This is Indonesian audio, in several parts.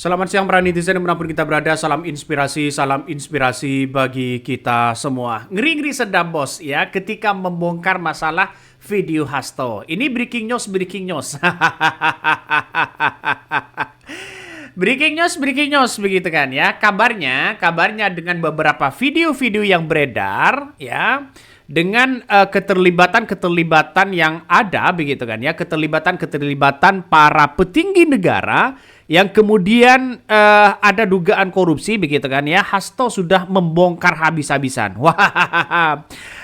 Selamat siang para netizen dimanapun kita berada, salam inspirasi bagi kita semua. Ngeri-ngeri sedap bos ya ketika membongkar masalah video Hasto. Ini breaking news, breaking news. Breaking news begitu kan ya. Kabarnya dengan beberapa video-video yang beredar ya, dengan keterlibatan yang ada begitu kan ya, keterlibatan para petinggi negara yang kemudian ada dugaan korupsi begitu kan ya. Hasto sudah membongkar habis-habisan. Wah,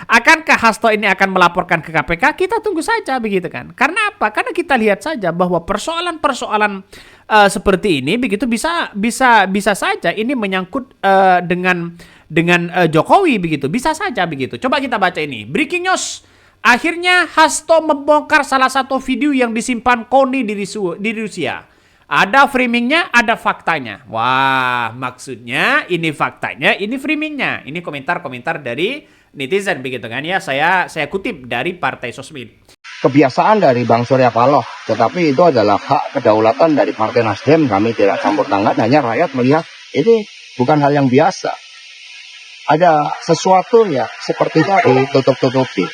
akankah Hasto ini akan melaporkan ke KPK? Kita tunggu saja begitu kan. Karena apa? Karena kita lihat saja bahwa persoalan-persoalan seperti ini begitu bisa saja ini menyangkut dengan Jokowi begitu. Bisa saja begitu. Coba kita baca ini. Breaking news. Akhirnya Hasto membongkar salah satu video yang disimpan KONI di Rusia. Ada framingnya, ada faktanya. Wah, maksudnya ini faktanya, ini framingnya. Ini komentar-komentar dari netizen begitu kan ya. Saya kutip dari Partai Sosmed. Kebiasaan dari Bang Surya Paloh, tetapi itu adalah hak kedaulatan dari Partai Nasdem. Kami tidak campur tangan, hanya rakyat melihat ini bukan hal yang biasa. Ada sesuatu ya seperti itu tutup-tutupi.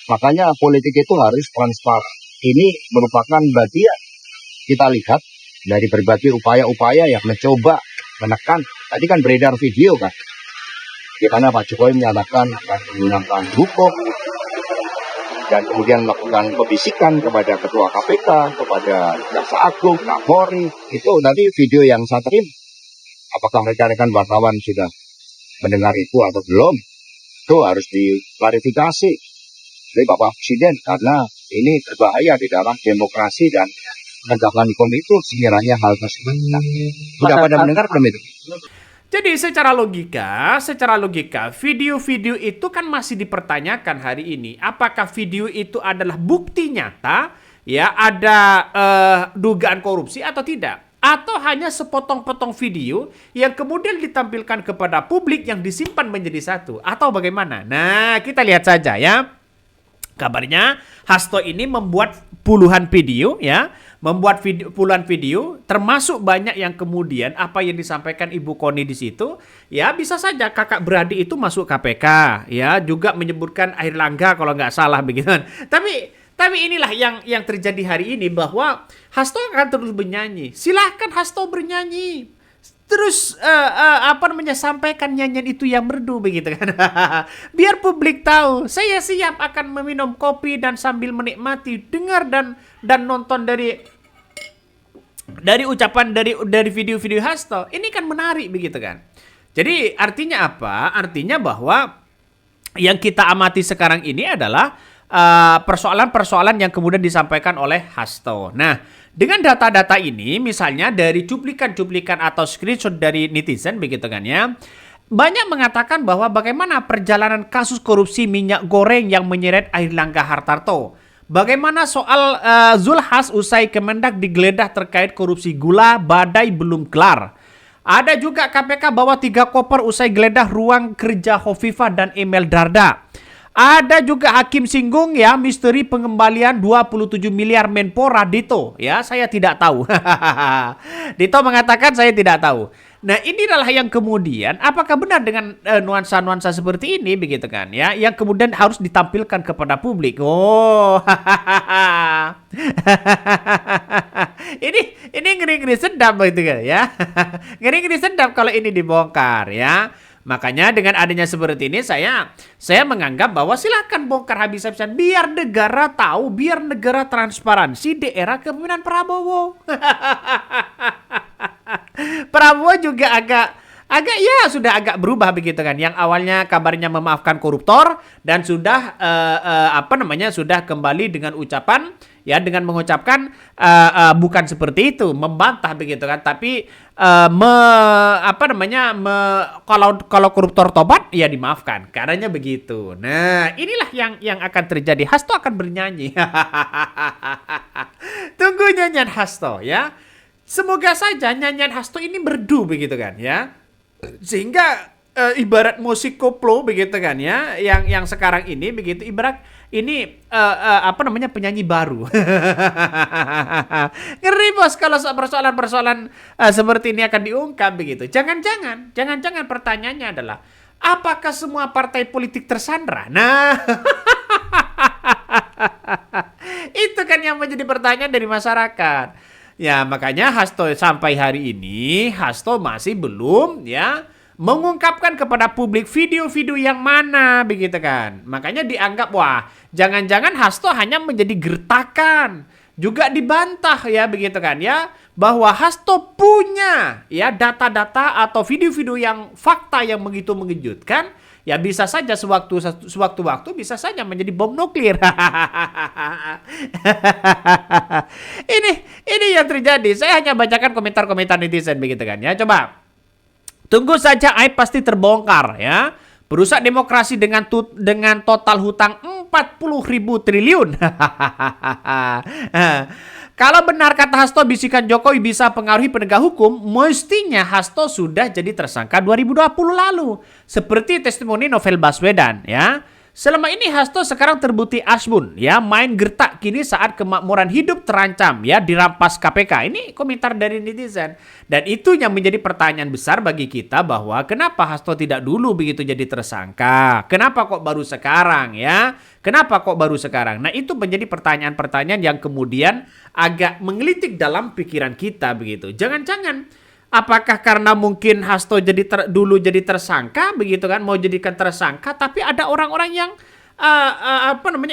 Makanya politik itu harus transparan. Ini merupakan bagian kita lihat dari berbagai upaya-upaya yang mencoba menekan. Tadi kan beredar video kan, di mana Pak Jokowi menyatakan akan menggunakan hukum dan kemudian melakukan pembisikan kepada Ketua KPK, kepada Jaksa Agung, Kapolri. Itu tadi video yang saya terima. Apakah rekan-rekan wartawan sudah mendengar itu atau belum? Itu harus diklarifikasi oleh Bapak Presiden, karena ini berbahaya di dalam demokrasi dan penegakan hukum itu sekiranya hal tersebut. Sudah pada mendengar belum itu? Jadi secara logika, video-video itu kan masih dipertanyakan hari ini. Apakah video itu adalah bukti nyata, ya ada dugaan korupsi atau tidak? Atau hanya sepotong-potong video yang kemudian ditampilkan kepada publik yang disimpan menjadi satu? Atau bagaimana? Nah, kita lihat saja ya. Kabarnya Hasto ini membuat puluhan video ya, puluhan video, termasuk banyak yang kemudian apa yang disampaikan Ibu Koni di situ, ya bisa saja kakak beradik itu masuk KPK, ya juga menyebutkan Airlangga kalau nggak salah begitu. Tapi inilah yang terjadi hari ini, bahwa Hasto akan terus bernyanyi. Silahkan Hasto bernyanyi. Terus sampaikan nyanyian itu yang merdu begitu kan. Biar publik tahu saya siap akan meminum kopi dan sambil menikmati, dengar dan nonton dari ucapan dari video-video Hasto. Ini kan menarik begitu kan. Jadi artinya apa? Artinya bahwa yang kita amati sekarang ini adalah persoalan-persoalan yang kemudian disampaikan oleh Hasto. Nah, dengan data-data ini, misalnya dari cuplikan-cuplikan atau screenshot dari netizen begitu kan ya, banyak mengatakan bahwa bagaimana perjalanan kasus korupsi minyak goreng yang menyeret Airlangga Hartarto. Bagaimana soal Zulkifli Hasan usai Kemendak digeledah terkait korupsi gula, badai belum kelar. Ada juga KPK bawa 3 koper usai geledah ruang kerja Hovifah dan Emil Dardak. Ada juga hakim singgung ya misteri pengembalian 27 miliar Menpora Dito. Ya, saya tidak tahu. Dito mengatakan saya tidak tahu. Nah, inilah yang kemudian apakah benar dengan nuansa-nuansa seperti ini begitu kan ya, yang kemudian harus ditampilkan kepada publik. Oh. ini ngeri-ngeri sedap begitu kan ya. Ngeri-ngeri sedap kalau ini dibongkar ya. Makanya dengan adanya seperti ini saya menganggap bahwa silakan bongkar habis-habisan, biar negara tahu, biar negara transparansi di era kepemimpinan Prabowo. Prabowo juga agak ya sudah agak berubah begitu kan. Yang awalnya kabarnya memaafkan koruptor dan sudah sudah kembali dengan ucapan ya, dengan mengucapkan bukan seperti itu, membantah begitu kan, tapi kalau koruptor tobat ya dimaafkan, karenanya begitu. Nah, inilah yang akan terjadi. Hasto akan bernyanyi. Tunggu nyanyian Hasto ya. Semoga saja nyanyian Hasto ini merdu begitu kan ya. Sehingga ibarat musik koplo begitu kan ya, yang sekarang ini begitu, ibarat ini apa namanya, penyanyi baru. Ngeri bos kalau persoalan-persoalan seperti ini akan diungkap begitu. Jangan-jangan pertanyaannya adalah apakah semua partai politik tersandra? Nah, itu kan yang menjadi pertanyaan dari masyarakat. Ya, makanya Hasto sampai hari ini Hasto masih belum ya mengungkapkan kepada publik video-video yang mana begitu kan. Makanya dianggap wah, jangan-jangan Hasto hanya menjadi gertakan. Juga dibantah ya begitu kan ya, bahwa Hasto punya ya data-data atau video-video yang fakta yang begitu mengejutkan. Ya bisa saja sewaktu-waktu bisa saja menjadi bom nuklir. ini yang terjadi. Saya hanya bacakan komentar-komentar netizen begitu kan ya. Coba tunggu saja, aib pasti terbongkar ya. Perusak demokrasi dengan total hutang 40.000 triliun. Kalau benar kata Hasto bisikan Jokowi bisa pengaruhi penegak hukum, mestinya Hasto sudah jadi tersangka 2020 lalu. Seperti testimoni Novel Baswedan ya. Selama ini Hasto sekarang terbukti asbun ya, main gertak kini saat kemakmuran hidup terancam ya, dirampas KPK. Ini komentar dari netizen. Dan itu yang menjadi pertanyaan besar bagi kita, bahwa kenapa Hasto tidak dulu begitu jadi tersangka? Kenapa kok baru sekarang ya? Kenapa kok baru sekarang? Nah, itu menjadi pertanyaan-pertanyaan yang kemudian agak menggelitik dalam pikiran kita begitu. Jangan-jangan apakah karena mungkin Hasto dulu jadi tersangka begitu kan, mau jadikan tersangka, tapi ada orang-orang yang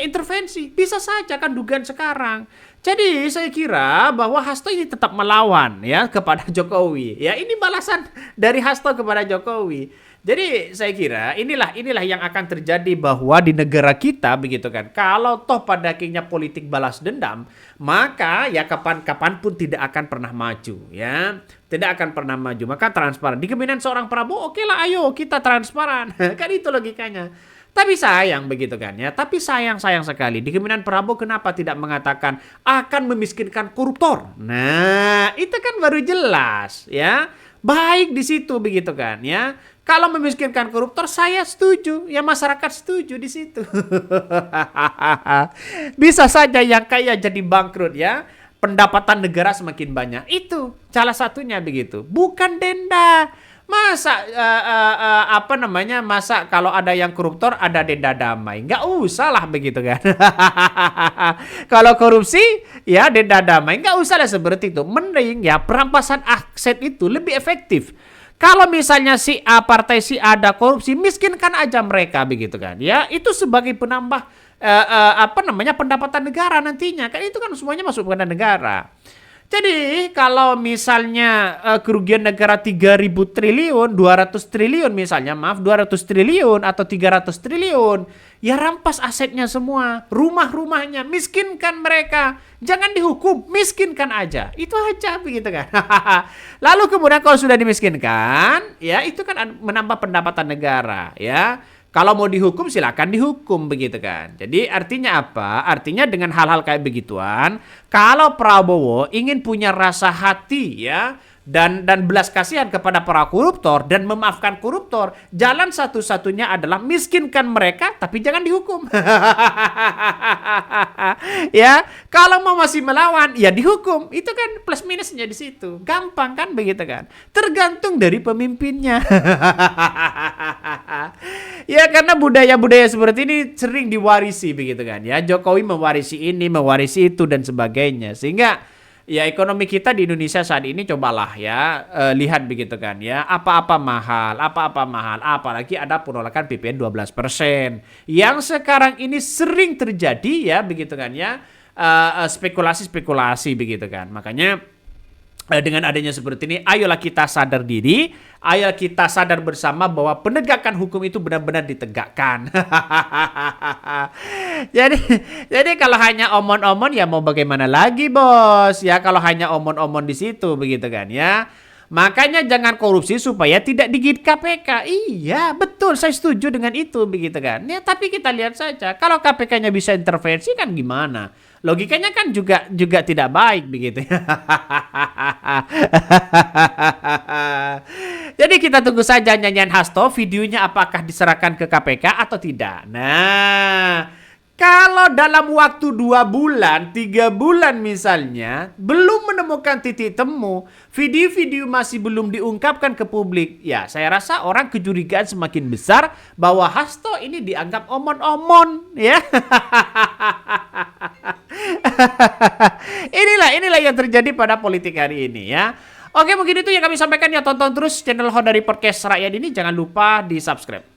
intervensi. Bisa saja kan dugaan sekarang. Jadi saya kira bahwa Hasto ini tetap melawan ya kepada Jokowi. Ya, ini balasan dari Hasto kepada Jokowi. Jadi saya kira inilah yang akan terjadi, bahwa di negara kita begitu kan, kalau toh pada akhirnya politik balas dendam, maka ya kapan pun tidak akan pernah maju ya. Tidak akan pernah maju. Maka transparan. Di kepemimpinan seorang Prabowo, oke lah, ayo kita transparan. Kan itu logikanya. Tapi sayang begitu kan ya. Tapi sayang sekali. Di kepemimpinan Prabowo kenapa tidak mengatakan akan memiskinkan koruptor? Nah, itu kan baru jelas ya. Baik di situ begitu kan ya. Kalau memiskinkan koruptor saya setuju, ya masyarakat setuju di situ. Bisa saja yang kaya jadi bangkrut ya. Pendapatan negara semakin banyak. Itu salah satunya begitu. Bukan denda. Masa masa kalau ada yang koruptor ada denda damai? Nggak usah lah begitu kan. Kalau korupsi ya denda damai, nggak usah lah seperti itu. Mending ya perampasan aset itu lebih efektif. Kalau misalnya si A, partai si A ada korupsi, miskinkan aja mereka begitu kan ya. Itu sebagai penambah pendapatan negara nantinya. Kan itu kan semuanya masuk kepada negara. Jadi kalau misalnya kerugian negara 3.000 triliun, 200 triliun misalnya, 200 triliun atau 300 triliun, ya rampas asetnya semua, rumah-rumahnya, miskinkan mereka. Jangan dihukum, miskinkan aja. Itu aja begitu kan. Lalu kemudian kalau sudah dimiskinkan, ya itu kan menambah pendapatan negara, ya. Kalau mau dihukum silakan dihukum begitu kan. Jadi artinya apa? Artinya dengan hal-hal kayak begituan, kalau Prabowo ingin punya rasa hati ya dan belas kasihan kepada para koruptor dan memaafkan koruptor, jalan satu-satunya adalah miskinkan mereka tapi jangan dihukum. Ya, kalau mau masih melawan ya dihukum. Itu kan plus minusnya di situ. Gampang kan begitu kan? Tergantung dari pemimpinnya. Ya karena budaya-budaya seperti ini sering diwarisi begitu kan ya. Jokowi mewarisi ini, mewarisi itu dan sebagainya. Sehingga ya ekonomi kita di Indonesia saat ini cobalah ya lihat begitu kan ya. Apa-apa mahal, apalagi ada penolakan PPN 12%. Yang sekarang ini sering terjadi ya begitu kan ya. Spekulasi-spekulasi begitu kan. Makanya dengan adanya seperti ini, ayolah kita sadar diri, ayo kita sadar bersama bahwa penegakan hukum itu benar-benar ditegakkan. Jadi kalau hanya omon-omon ya mau bagaimana lagi bos? Ya kalau hanya omon-omon di situ begitu kan ya. Makanya jangan korupsi supaya tidak digigit KPK. Iya, betul, saya setuju dengan itu, begitu kan. Ya, tapi kita lihat saja, kalau KPK-nya bisa intervensi kan gimana? Logikanya kan juga tidak baik begitu. Jadi kita tunggu saja nyanyian Hasto, videonya apakah diserahkan ke KPK atau tidak. Nah, kalau dalam waktu 2 bulan, 3 bulan misalnya, belum menemukan titik temu, video-video masih belum diungkapkan ke publik, ya saya rasa orang kecurigaan semakin besar bahwa Hasto ini dianggap omon-omon, ya. inilah yang terjadi pada politik hari ini, ya. Oke, mungkin itu yang kami sampaikan ya. Tonton terus channel Honda dari Podcast Rakyat ini. Jangan lupa di subscribe.